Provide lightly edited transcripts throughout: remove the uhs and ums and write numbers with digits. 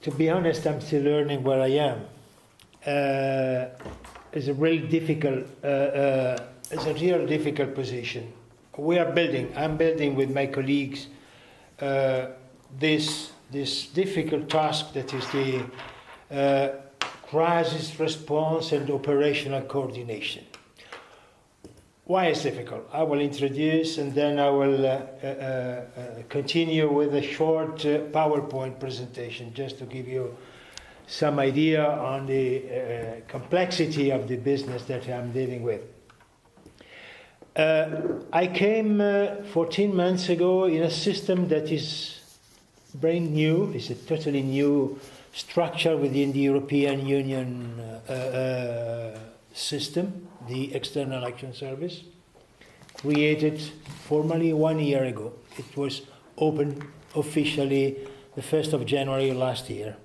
To be honest, I'm still learning where I am. It's a really difficult, it's a real difficult position. I'm building with my colleagues this difficult task that is the crisis response and operational coordination. Why is difficult? I will introduce and then I will continue with a short PowerPoint presentation just to give you some idea on the complexity of the business that I'm dealing with. I came 14 months ago in a system that is brand new. It's a totally new structure within the European Union system, the External Action Service, created formally 1 year ago. It was opened officially the 1st of January last year.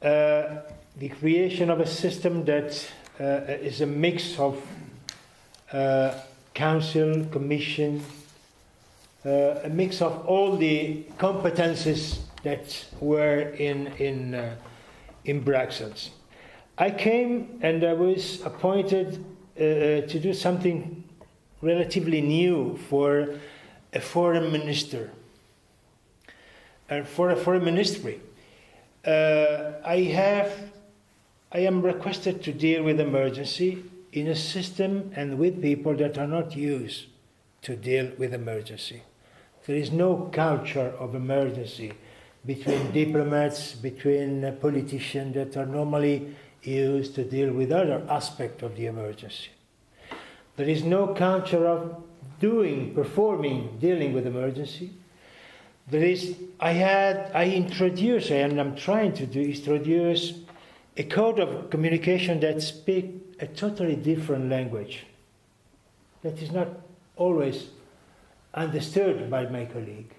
The creation of a system that is a mix of council, commission, a mix of all the competences that were in Brussels. I came and I was appointed to do something relatively new for a foreign minister, for a foreign ministry. I am requested to deal with emergency in a system and with people that are not used to deal with emergency. There is no culture of emergency between diplomats, between politicians that are normally used to deal with other aspects of the emergency. There is no culture of performing, dealing with emergency. I'm trying to introduce a code of communication that speaks a totally different language that is not always understood by my colleague.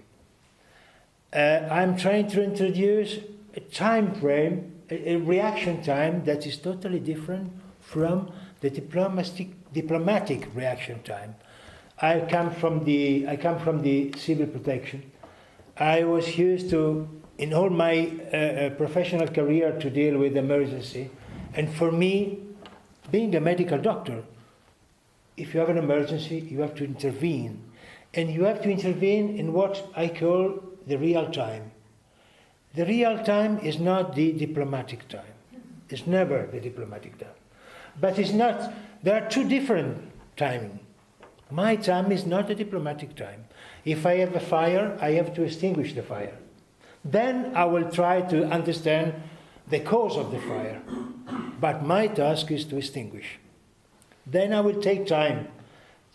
I'm trying to introduce a time frame, a reaction time that is totally different from the diplomatic reaction time. I come from the civil protection. I was used to, in all my professional career, to deal with emergency. And for me, being a medical doctor, if you have an emergency, you have to intervene. And you have to intervene in what I call the real time. The real time is not the diplomatic time. It's never the diplomatic time. But it's not, there are two different timing. My time is not a diplomatic time. If I have a fire, I have to extinguish the fire. Then I will try to understand the cause of the fire. But my task is to extinguish. Then I will take time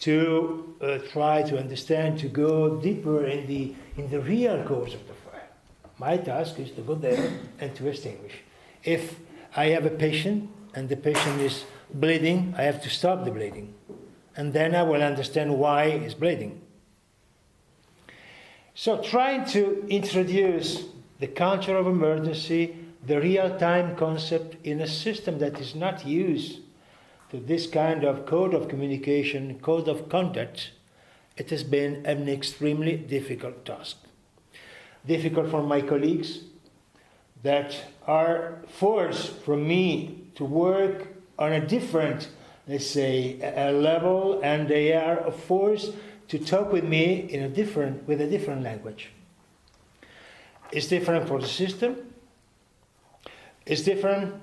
to try to understand, to go deeper in the real cause of the fire. My task is to go there and to extinguish. If I have a patient and the patient is bleeding, I have to stop the bleeding. And then I will understand why it's bleeding. So trying to introduce the culture of emergency, the real-time concept in a system that is not used to this kind of code of communication, code of conduct, it has been an extremely difficult task. Difficult for my colleagues that are forced from me to work on a different, let's say, a level, and they are forced to talk with me with a different language. It's different for the system. It's different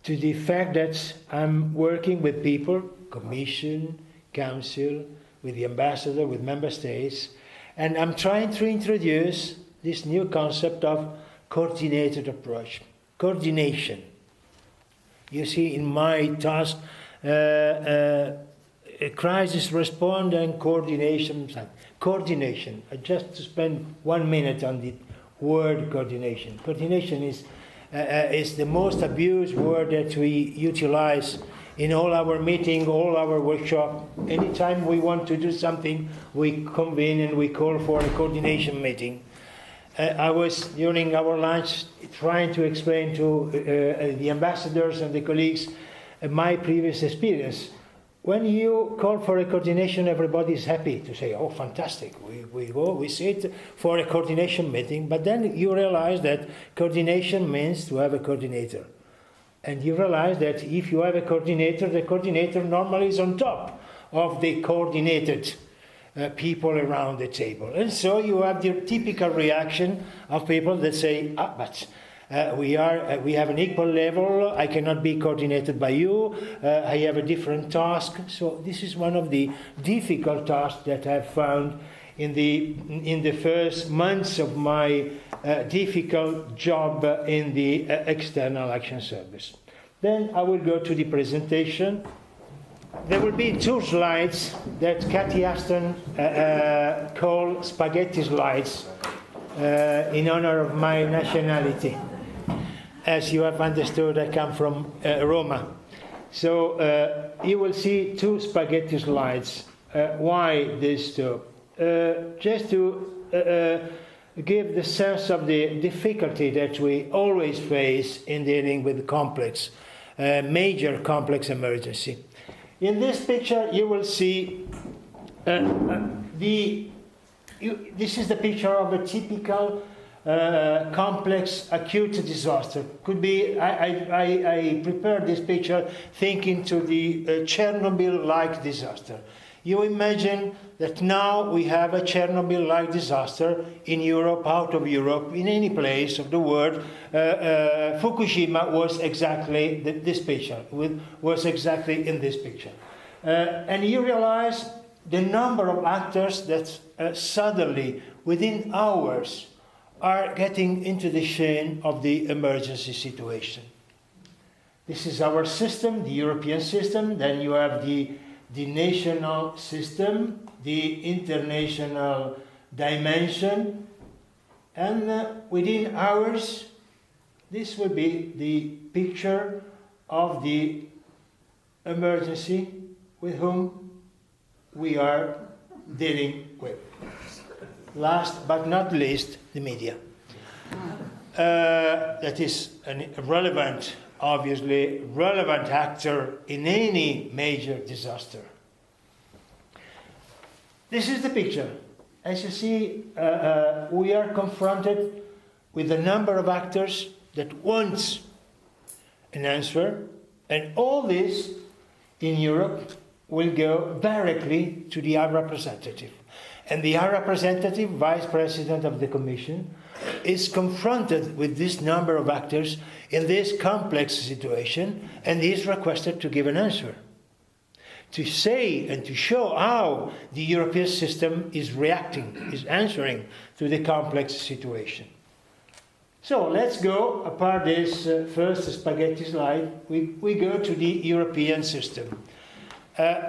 to the fact that I'm working with people, Commission, Council, with the ambassador, with member states, and I'm trying to introduce this new concept of coordinated approach, coordination. You see, in my task, a crisis response and coordination. Coordination. I just spend 1 minute on the word coordination. Coordination is the most abused word that we utilize in all our meetings, all our workshops. Anytime we want to do something, we convene and we call for a coordination meeting. I was, during our lunch, trying to explain to the ambassadors and the colleagues my previous experience. when you call for a coordination, everybody is happy to say, oh, fantastic, we sit for a coordination meeting, but then you realize that coordination means to have a coordinator. And you realize that if you have a coordinator, the coordinator normally is on top of the coordinated people around the table. And so you have the typical reaction of people that say, but we have an equal level, I cannot be coordinated by you, I have a different task. So this is one of the difficult tasks that I've found in the first months of my difficult job in the External Action Service. Then I will go to the presentation. There will be 2 slides that Cathy Ashton called spaghetti slides in honor of my nationality. As you have understood, I come from Roma. So you will see 2 spaghetti slides. Why these 2? Just to give the sense of the difficulty that we always face in dealing with complex, major complex emergency. In this picture, you will see this is the picture of a typical complex acute disaster. Could be, I prepared this picture thinking to the Chernobyl-like disaster. You imagine that now we have a Chernobyl-like disaster in Europe, out of Europe, in any place of the world. Fukushima was exactly this picture, was exactly in this picture. And you realize the number of actors that suddenly, within hours, are getting into the chain of the emergency situation. This is our system, the European system. Then you have the national system, the international dimension, and within hours, this will be the picture of the emergency with whom we are dealing with. Last but not least, the media. That is a relevant, obviously relevant actor in any major disaster. This is the picture. As you see, we are confronted with a number of actors that want an answer, and all this in Europe will go directly to the High Representative. And the High Representative, Vice President of the Commission, is confronted with this number of actors in this complex situation, and is requested to give an answer, to say and to show how the European system is reacting, is answering to the complex situation. So let's go, apart this first spaghetti slide, we go to the European system.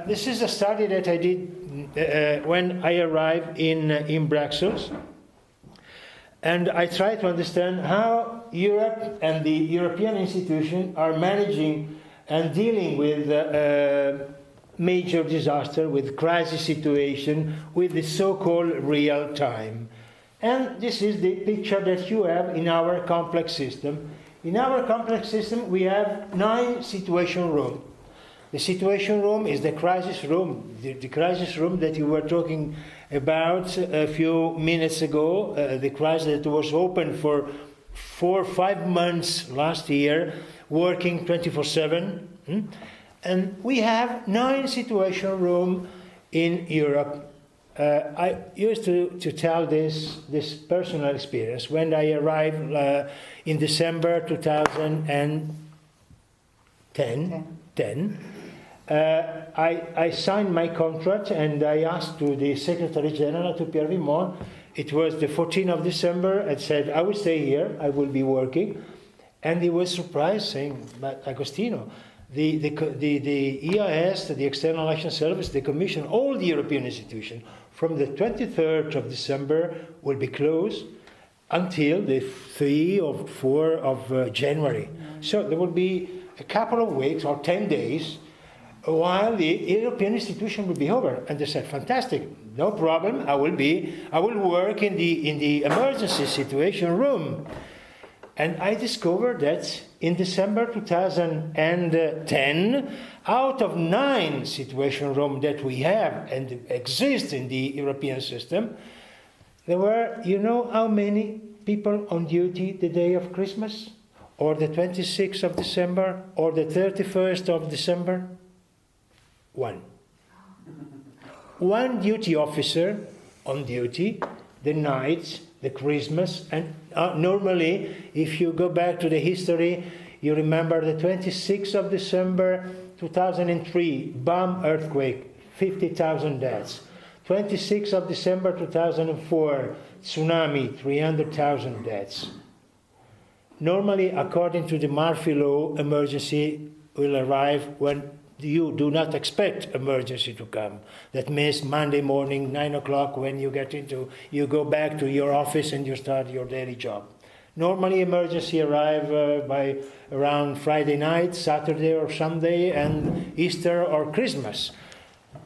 This is a study that I did when I arrived in Brussels. And I try to understand how Europe and the European institutions are managing and dealing with major disaster, with crisis situation, with the so-called real time. And this is the picture that you have in our complex system. In our complex system, we have 9 situation rooms. The situation room is the crisis room, the crisis room that you were talking about a few minutes ago, the crisis that was open for 4 or 5 months last year, working 24/7. And we have 9 situation rooms in Europe. I used to tell this personal experience. When I arrived in December 2010, I signed my contract and I asked to the Secretary General, to Pierre Vimont, it was the 14th of December, and said, I will stay here, I will be working. And he was surprised, saying, but Agostino, the EEAS, the External Action Service, the Commission, all the European institutions, from the 23rd of December will be closed until the 3 or 4 of January. So there will be a couple of weeks or 10 days while the European institution will be over. And they said, fantastic, no problem, I will work in the emergency situation room. And I discovered that in December 2010, out of 9 situation rooms that we have and exist in the European system, there were, you know how many people on duty the day of Christmas? Or the 26th of December? Or the 31st of December? 1. 1 duty officer on duty the night, the Christmas, and normally, if you go back to the history, you remember the 26th of December 2003, bomb earthquake, 50,000 deaths. 26th of December 2004, tsunami, 300,000 deaths. Normally, according to the Murphy Law, emergency will arrive when you do not expect emergency to come. That means Monday morning, 9 o'clock, when you go back to your office and you start your daily job. Normally, emergency arrive by around Friday night, Saturday or Sunday, and Easter or Christmas.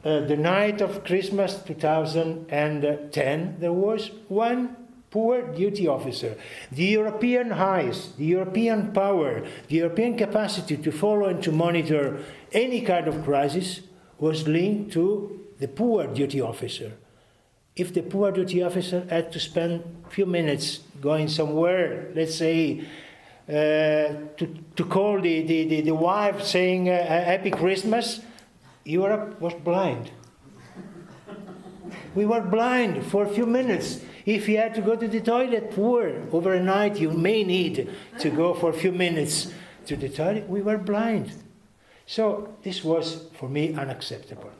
The night of Christmas 2010, there was 1 poor duty officer. The European highs, the European power, the European capacity to follow and to monitor any kind of crisis was linked to the poor duty officer. If the poor duty officer had to spend a few minutes going somewhere, let's say, to call the wife saying Happy Christmas, Europe was blind. We were blind for a few minutes. If you had to go to the toilet, poor, overnight, you may need to go for a few minutes to the toilet. We were blind. So this was, for me, unacceptable.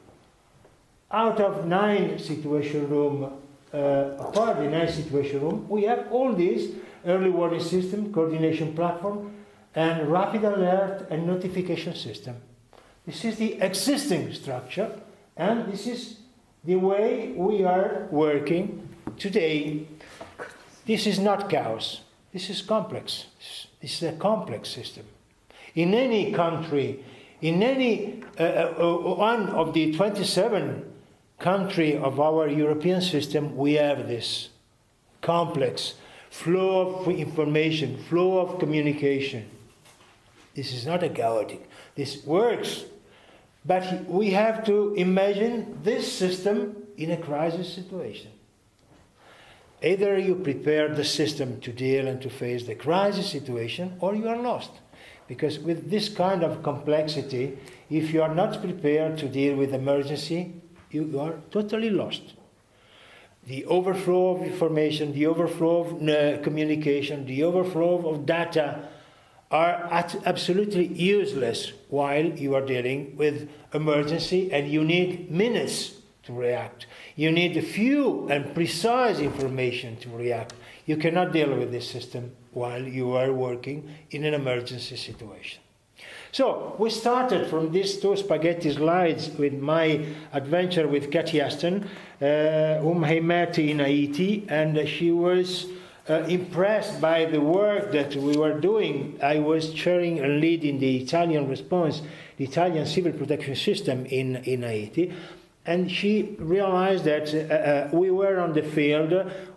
Out of 9 situation room, apart the 9 situation room, we have all these early warning system, coordination platform, and rapid alert and notification system. This is the existing structure, and this is the way we are working today. This is not chaos. This is complex. This is a complex system. In any country, in any one of the 27 country of our European system, we have this complex flow of information, flow of communication. This is not a chaotic. This works. But we have to imagine this system in a crisis situation. Either you prepare the system to deal and to face the crisis situation, or you are lost. Because with this kind of complexity, if you are not prepared to deal with emergency, you are totally lost. The overflow of information, the overflow of communication, the overflow of data are absolutely useless while you are dealing with emergency, and you need minutes to react. You need a few and precise information to react. You cannot deal with this system while you are working in an emergency situation. So we started from these 2 spaghetti slides with my adventure with Cathy Aston, whom I met in Haiti, and she was impressed by the work that we were doing. I was chairing and leading the Italian response, the Italian civil protection system in Haiti, and she realized that we were on the field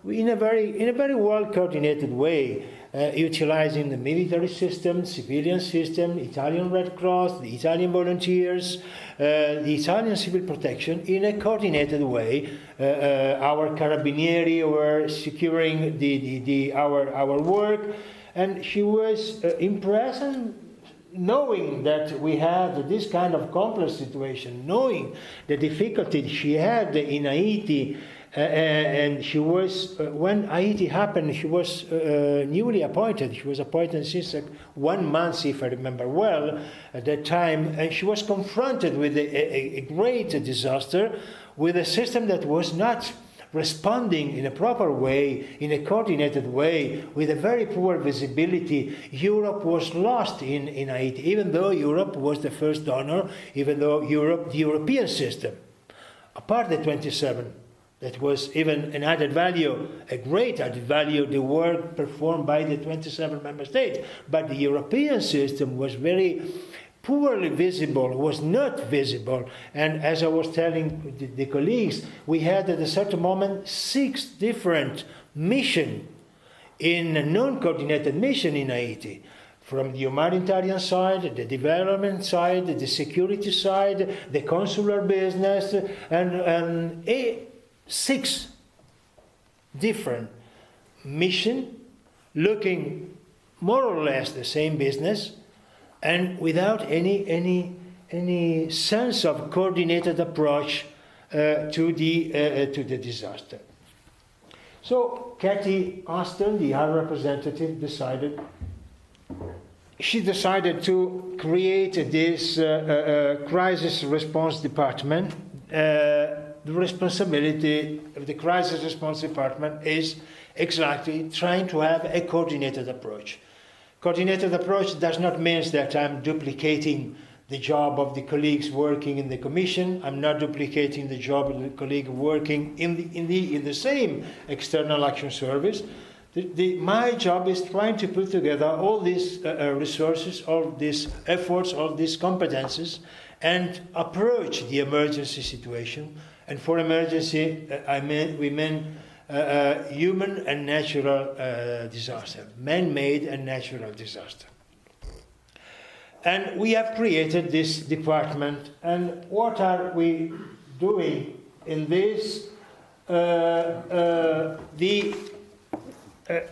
in a very well coordinated way, utilizing the military system, civilian system, Italian Red Cross, the Italian volunteers, the Italian civil protection in a coordinated way. Our carabinieri were securing our work, and she was impressed, and knowing that we had this kind of complex situation, knowing the difficulty she had in Haiti, and she was, when Haiti happened, she was newly appointed. She was appointed since 1 month, if I remember well, at that time, and she was confronted with a great disaster, with a system that was not responding in a proper way, in a coordinated way, with a very poor visibility. Europe was lost in Haiti, even though Europe was the first donor, even though the European system, apart the 27, that was even an added value, a great added value, the work performed by the 27 member states. But the European system was very poorly visible, was not visible. And as I was telling the colleagues, we had at a certain moment 6 different missions in a non-coordinated mission in Haiti, from the humanitarian side, the development side, the security side, the consular business, and 6 different missions looking more or less the same business, and without any sense of coordinated approach to the disaster. So Cathy Ashton, the High Representative, decided to create this crisis response department. The responsibility of the crisis response department is exactly trying to have a coordinated approach. Coordinated approach does not mean that I'm duplicating the job of the colleagues working in the Commission. I'm not duplicating the job of the colleague working in the same External Action Service. My job is trying to put together all these resources, all these efforts, all these competences, and approach the emergency situation. And for emergency, we mean human and natural disaster, man-made and natural disaster. And we have created this department. And what are we doing in this? The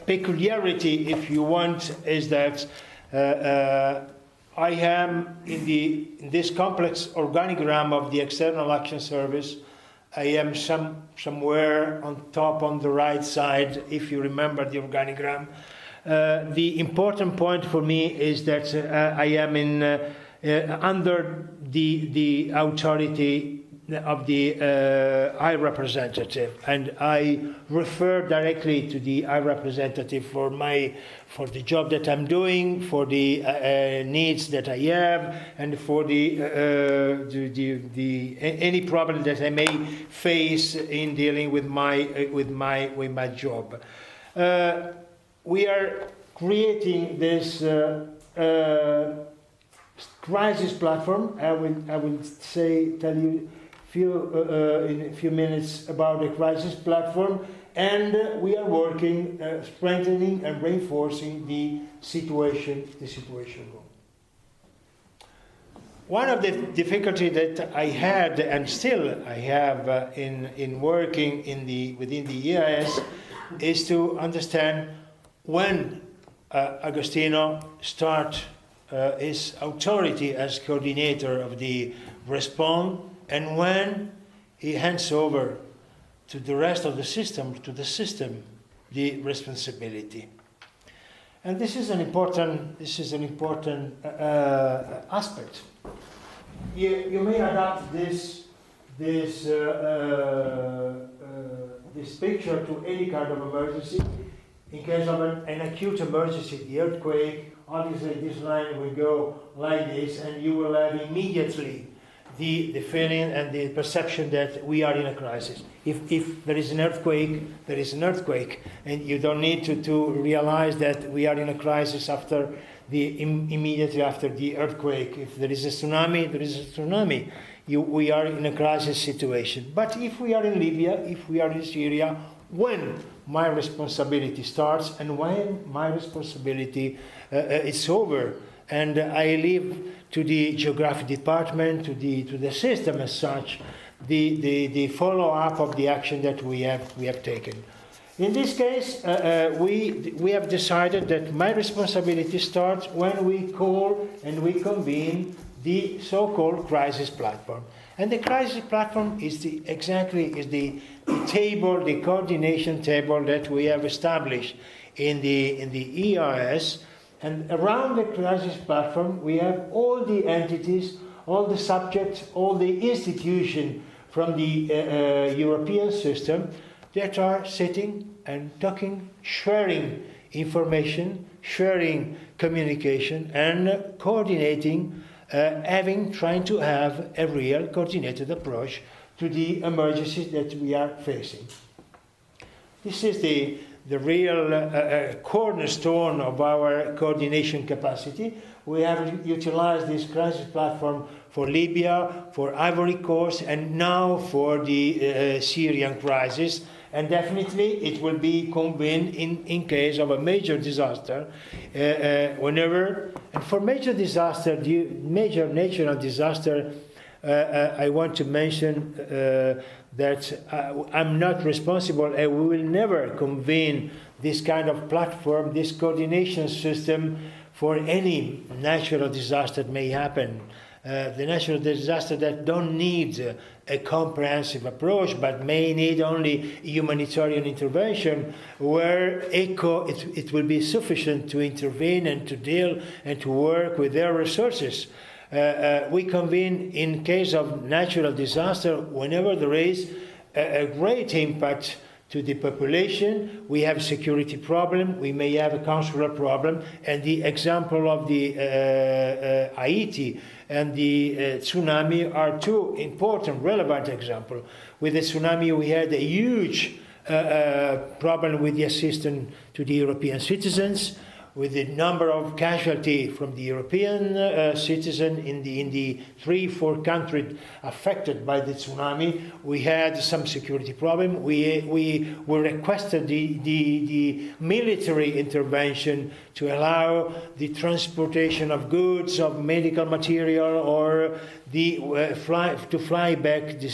peculiarity, if you want, is that I am in this complex organigram of the External Action Service. I am somewhere on top on the right side, if you remember the organigram. The important point for me is that I am under the authority of the High Representative, and I refer directly to the High Representative for the job that I'm doing, for the needs that I have, and for any problem that I may face in dealing with my job. We are creating this crisis platform. I will tell you in a few minutes about the crisis platform, and we are working, strengthening and reinforcing the situation room. One of the difficulties that I had, and still I have in working within the EEAS, is to understand when Agostino start his authority as coordinator of the response, and when he hands over to the rest of the system, the responsibility. And this is an important aspect. You may adapt this picture to any kind of emergency. In case of an acute emergency, the earthquake, obviously this line will go like this, and you will have immediately the feeling and the perception that we are in a crisis. If there is an earthquake, there is an earthquake, and you don't need to realize that we are in a crisis immediately after the earthquake. If there is a tsunami, there is a tsunami. We are in a crisis situation. But if we are in Libya, if we are in Syria, when my responsibility starts and when my responsibility is over, and I leave to the geographic department, to the system as such, the follow-up of the action that we have taken. In this case, we have decided that my responsibility starts when we call and we convene the so-called crisis platform. And the crisis platform is the table, the coordination table that we have established in the EEAS. And around the crisis platform, we have all the entities, all the subjects, all the institutions from the European system that are sitting and talking, sharing information, sharing communication, and coordinating, trying to have a real coordinated approach to the emergencies that we are facing. This is the real cornerstone of our coordination capacity. We have utilized this crisis platform for Libya, for Ivory Coast, and now for the Syrian crisis. and definitely it will be convened in case of a major disaster, whenever, and for major disaster, major natural disaster, I want to mention that I'm not responsible, and we will never convene this kind of platform, this coordination system for any natural disaster that may happen. The natural disaster that don't need a comprehensive approach, but may need only humanitarian intervention, where ECHO, it will be sufficient to intervene and to deal and to work with their resources. We convene in case of natural disaster whenever there is a great impact to the population. We have a security problem, we may have a consular problem, and the example of the Haiti and the tsunami are two important, relevant examples. With the tsunami, we had a huge problem with the assistance to the European citizens, with the number of casualties from the European citizen in the 3-4 countries affected by the tsunami. We had some security problem. We requested the military intervention to allow the transportation of goods, of medical material, or the fly back the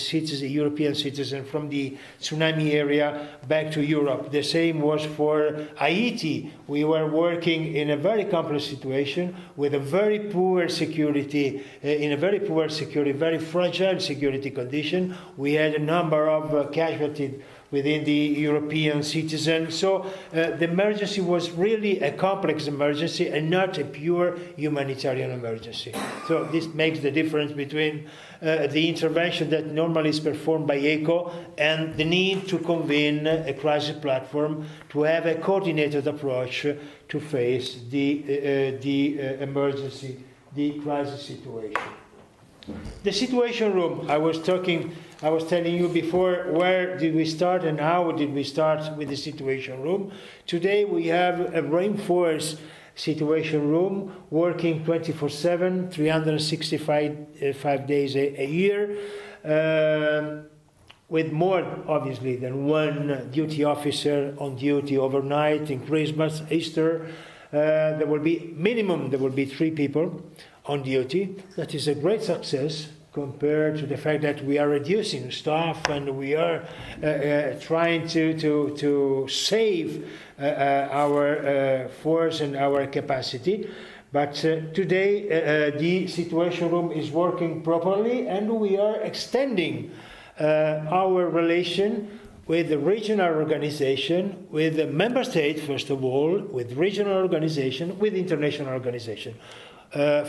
European citizen from the tsunami area back to Europe. The same was for Haiti. We were working in a very complex situation with a very poor security, very fragile security condition. We had a number of casualties within the European citizens. So the emergency was really a complex emergency and not a pure humanitarian emergency. So this makes the difference between the intervention that normally is performed by ECHO and the need to convene a crisis platform to have a coordinated approach to face the emergency, the crisis situation. The situation room, I was telling you before, where did we start and how did we start with the situation room. Today we have a reinforced situation room working 24/7, 365 days a year, with more, obviously, than one duty officer on duty overnight in Christmas, Easter. There will be 3 people on duty. That is a great success compared to the fact that we are reducing staff and we are trying to save our force and our capacity. But today the situation room is working properly, and we are extending our relation with the regional organization, with the member state, first of all, with regional organization, with international organization.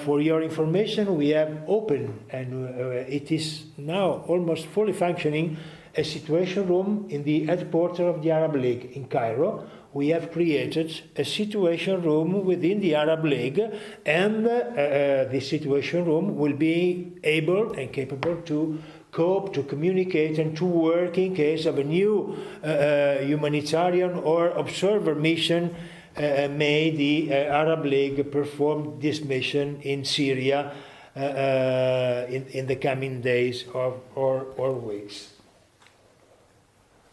For your information, we have opened, and it is now almost fully functioning, a situation room in the headquarters of the Arab League in Cairo. We have created a situation room within the Arab League, and the situation room will be able and capable to cope, to communicate, and to work in case of a new humanitarian or observer mission. May the Arab League perform this mission in Syria in the coming days or weeks.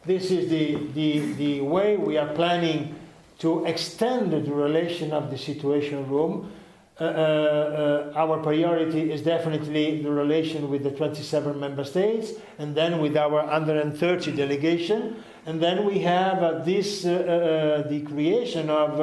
This is the way we are planning to extend the relation of the situation room. Our priority is definitely the relation with the 27 member states, and then with our 130 delegation. And then we have the creation of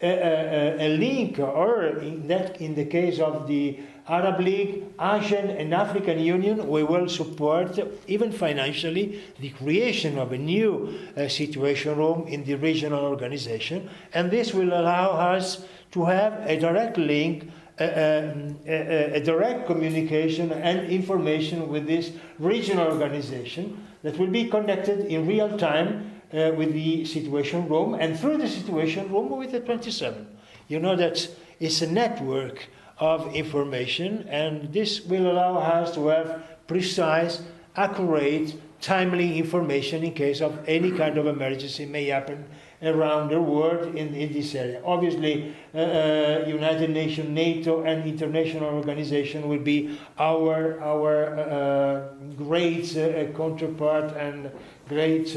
a link, or in the case of the Arab League, Asian and African Union, we will support, even financially, the creation of a new situation room in the regional organization. And this will allow us to have a direct link, a direct communication and information with this regional organization that will be connected in real time with the situation room, and through the situation room with the 27. You know that it's a network of information, and this will allow us to have precise, accurate, timely information in case of any kind of emergency may happen around the world in this area. Obviously, United Nations, NATO, and international organization will be our great counterpart and great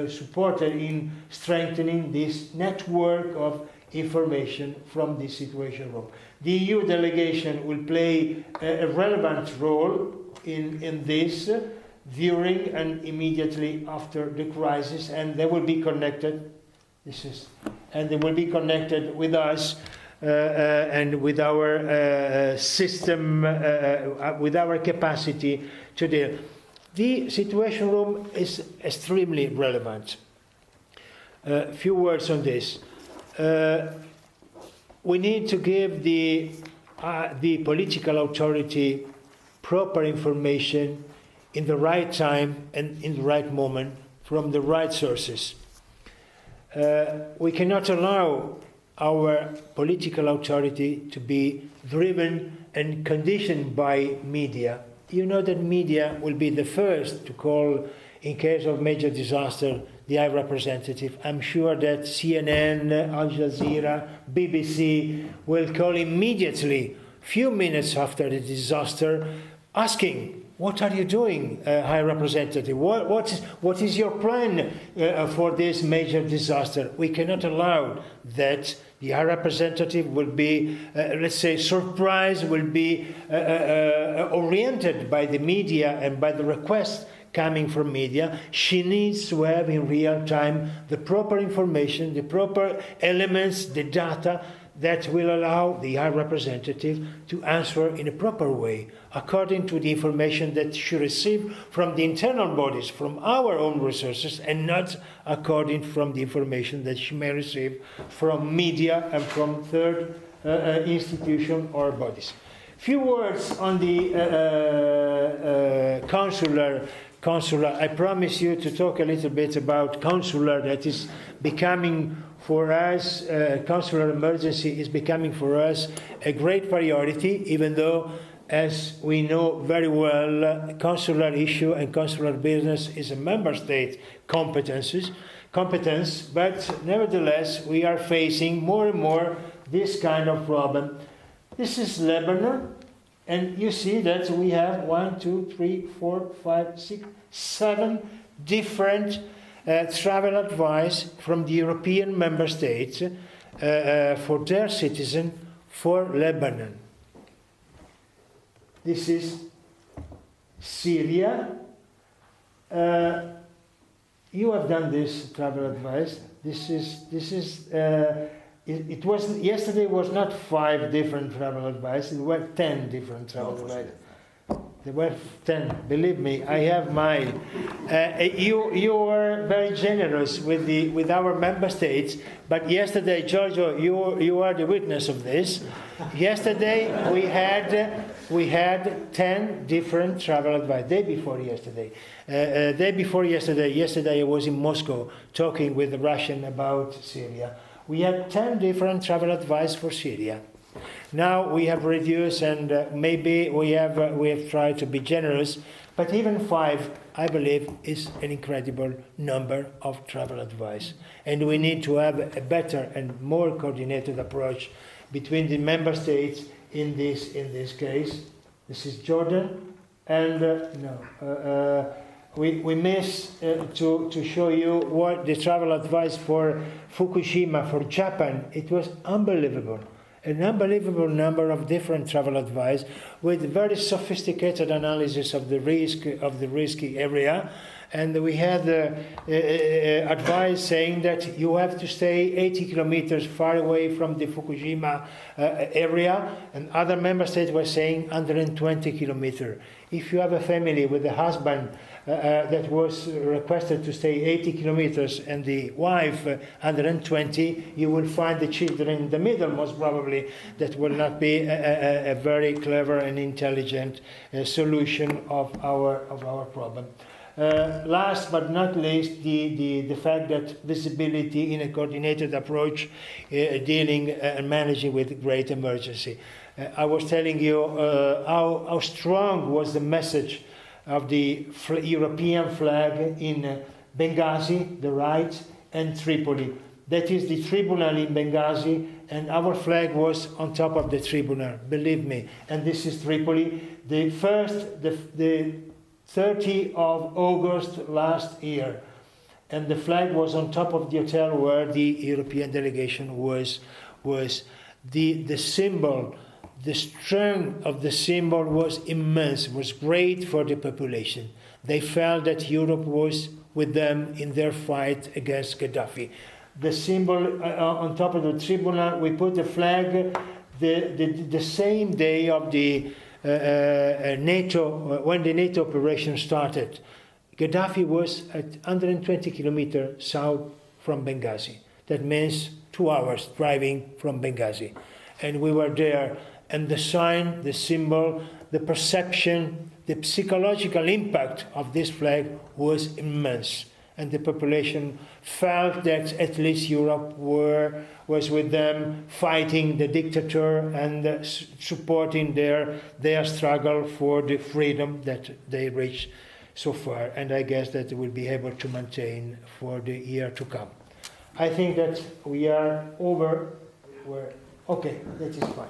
supporter in strengthening this network of information from the situation room. The EU delegation will play a relevant role in this during and immediately after the crisis, and they will be connected. They will be connected with us and with our system, with our capacity to deal. The situation room is extremely relevant. A few words on this. We need to give the political authority proper information in the right time and in the right moment from the right sources. We cannot allow our political authority to be driven and conditioned by media. You know that media will be the first to call, in case of major disaster, the High Representative. I'm sure that CNN, Al Jazeera, BBC will call immediately, few minutes after the disaster, asking, what are you doing, High Representative? What is your plan for this major disaster? We cannot allow that the High Representative will be, let's say, surprised, will be oriented by the media and by the requests coming from media. She needs to have in real time the proper information, the proper elements, the data that will allow the High Representative to answer in a proper way, according to the information that she receives from the internal bodies, from our own resources, and not according from the information that she may receive from media and from third institutions or bodies. Few words on the consular. I promise you to talk a little bit about consular. That is becoming for us, consular emergency is becoming for us a great priority, even though, as we know very well, consular issue and consular business is a member state competence, but nevertheless we are facing more and more this kind of problem. This is Lebanon, and you see that we have 7 different travel advice from the European member states for their citizens for Lebanon. This is Syria. You have done this travel advice. It was yesterday was not 5 different travel advice. It were 10 different travel advice. There were 10. Believe me, I have mine. You were very generous with our member states, but yesterday, Giorgio, you are the witness of this. Yesterday we had 10 different travel advice. Day before yesterday, yesterday I was in Moscow talking with the Russian about Syria. We had 10 different travel advice for Syria. Now we have reduced, and maybe we have tried to be generous, but even 5, I believe, is an incredible number of travel advice. And we need to have a better and more coordinated approach between the member states in this case. This is Jordan, and we miss to show you what the travel advice for Fukushima, for Japan. It was unbelievable. An unbelievable number of different travel advice with very sophisticated analysis of the risky area, and we had advice saying that you have to stay 80 kilometers far away from the Fukushima area, and other member states were saying 120 kilometers. If you have a family with a husband that was requested to stay 80 kilometers and the wife 120, you will find the children in the middle, most probably. That will not be a very clever and intelligent solution of our problem. Last but not least, the fact that visibility in a coordinated approach dealing and managing with great emergency. I was telling you how strong was the message of the European flag in Benghazi, the right, and Tripoli. That is the tribunal in Benghazi, and our flag was on top of the tribunal, believe me. And this is Tripoli. The 30th of August last year, and the flag was on top of the hotel where the European delegation was the symbol. The strength of the symbol was immense, was great for the population. They felt that Europe was with them in their fight against Gaddafi. The symbol on top of the tribunal, we put the flag the same day of the NATO, when the NATO operation started. Gaddafi was at 120 kilometers south from Benghazi. That means 2 hours driving from Benghazi. And we were there. And the sign, the symbol, the perception, the psychological impact of this flag was immense. And the population felt that at least Europe was with them, fighting the dictator and supporting their struggle for the freedom that they reached so far. And I guess that they will be able to maintain for the year to come. I think that we are over. Okay, that is fine.